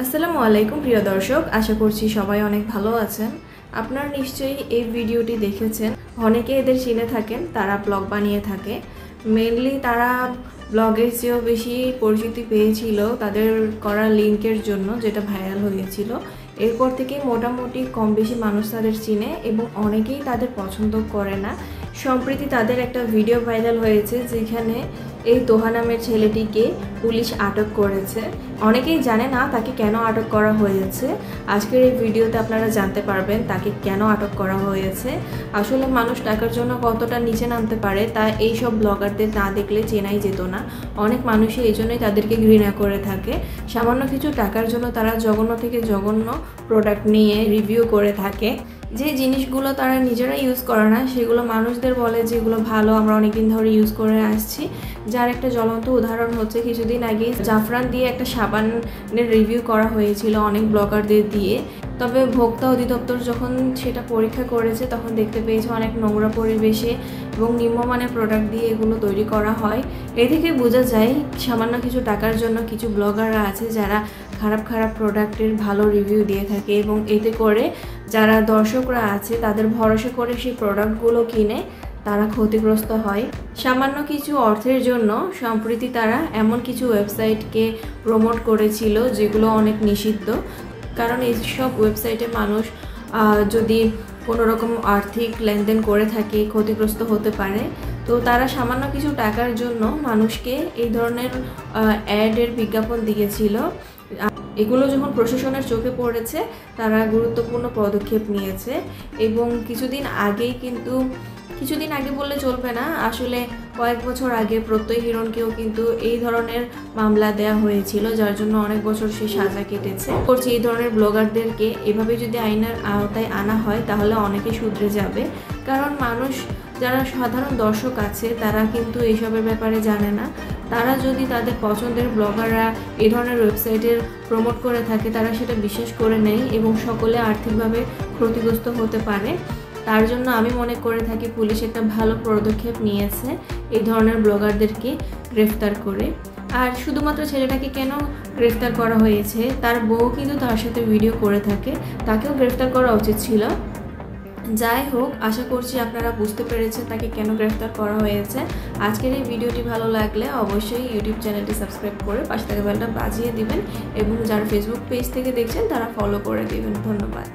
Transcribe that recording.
আসসালামু আলাইকুম প্রিয় দর্শক, আশা করছি সবাই অনেক ভালো আছেন। আপনারা নিশ্চয়ই এই ভিডিওটি দেখেছেন। অনেকে এদের চিনে থাকেন, তারা ব্লগ বানিয়ে থাকে। মেইনলি তারা ব্লগের চেয়েও বেশি পরিচিতি পেয়েছিল তাদের করা লিঙ্কের জন্য, যেটা ভাইরাল হয়েছিল। এরপর থেকে মোটামুটি কম বেশি মানুষ তাদের চিনে এবং অনেকেই তাদের পছন্দ করে না। সম্প্রতি তাদের একটা ভিডিও ভাইরাল হয়েছে যেখানে এই তোহা নামের ছেলেটিকে পুলিশ আটক করেছে। অনেকেই জানে না তাকে কেন আটক করা হয়েছে। আজকের এই ভিডিওতে আপনারা জানতে পারবেন তাকে কেন আটক করা হয়েছে। আসলে মানুষ টাকার জন্য কতটা নিচে নামতে পারে তা এই সব ব্লগারদের না দেখলে চেনাই যেত না। অনেক মানুষই এই জন্যই তাদেরকে ঘৃণা করে থাকে। সামান্য কিছু টাকার জন্য তারা জঘন্য থেকে জঘন্য প্রোডাক্ট নিয়ে রিভিউ করে থাকে। যে জিনিসগুলো তারা নিজেরা ইউজ করে না সেগুলো মানুষদের বলে যে এগুলো ভালো, আমরা অনেকদিন ধরে ইউজ করে আসছি। যার একটা জ্বলন্ত উদাহরণ হচ্ছে কিছুদিন আগে জাফরান দিয়ে একটা সাবানের রিভিউ করা হয়েছিল অনেক ব্লগারদের দিয়ে। তবে ভোক্তা অধিদপ্তর যখন সেটা পরীক্ষা করেছে তখন দেখতে পেয়েছে অনেক নোংরা পরিবেশে এবং নিম্নমানের প্রোডাক্ট দিয়ে এগুলো তৈরি করা হয়। এ থেকে বোঝা যায় সামান্য কিছু টাকার জন্য কিছু ব্লগাররা আছে যারা খারাপ খারাপ প্রোডাক্টের ভালো রিভিউ দিয়ে থাকে এবং এতে করে যারা দর্শকরা আছে তাদের ভরসা করে সেই প্রোডাক্টগুলো কিনে তারা ক্ষতিগ্রস্ত হয়। সামান্য কিছু অর্থের জন্য সম্প্রতি তারা এমন কিছু ওয়েবসাইটকে প্রমোট করেছিল যেগুলো অনেক নিষিদ্ধ। কারণ এইসব ওয়েবসাইটে মানুষ যদি কোনো রকম আর্থিক লেনদেন করে থাকে ক্ষতিগ্রস্ত হতে পারে। তো তারা সামান্য কিছু টাকার জন্য মানুষকে এই ধরনের অ্যাডের বিজ্ঞাপন দিয়েছিল। এগুলো যখন প্রশাসনের চোখে পড়েছে তারা গুরুত্বপূর্ণ পদক্ষেপ নিয়েছে এবং কিছুদিন আগে বললে চলবে না, আসলে কয়েক বছর আগে প্রত্যয় হিরণকেও কিন্তু এই ধরনের মামলা দেয়া হয়েছিল, যার জন্য অনেক বছর সে সাজা কেটেছে। করছি এই ধরনের ব্লগারদেরকে এভাবে যদি আইনের আওতায় আনা হয় তাহলে অনেকে শুধরে যাবে। কারণ মানুষ যারা সাধারণ দর্শক আছে তারা কিন্তু এইসবের ব্যাপারে জানে না। তারা যদি তাদের পছন্দের ব্লগাররা এই ধরনের ওয়েবসাইটের প্রমোট করে থাকে তারা সেটা বিশ্বাস করে নেয় এবং সকলে আর্থিকভাবে ক্ষতিগ্রস্ত হতে পারে। তার জন্য আমি মনে করে থাকি পুলিশ একটা ভালো পদক্ষেপ নিয়েছে এই ধরনের ব্লগারদেরকে গ্রেফতার করে। আর শুধুমাত্র ছেলেটাকে কেন গ্রেফতার করা হয়েছে, তার বউ কিন্তু তার সাথে ভিডিও করে থাকে, তাকেও গ্রেফতার করা উচিত ছিল। যাই হোক, আশা করছি আপনারা বুঝতে পেরেছেন তাকে কেন গ্রেফতার করা হয়েছে। আজকের এই ভিডিওটি ভালো লাগলে অবশ্যই ইউটিউব চ্যানেলটি সাবস্ক্রাইব করে পাশে থাকা বেলটা বাজিয়ে দিবেন এবং যারা ফেসবুক পেজ থেকে দেখছেন তারা ফলো করে দিবেন। ধন্যবাদ।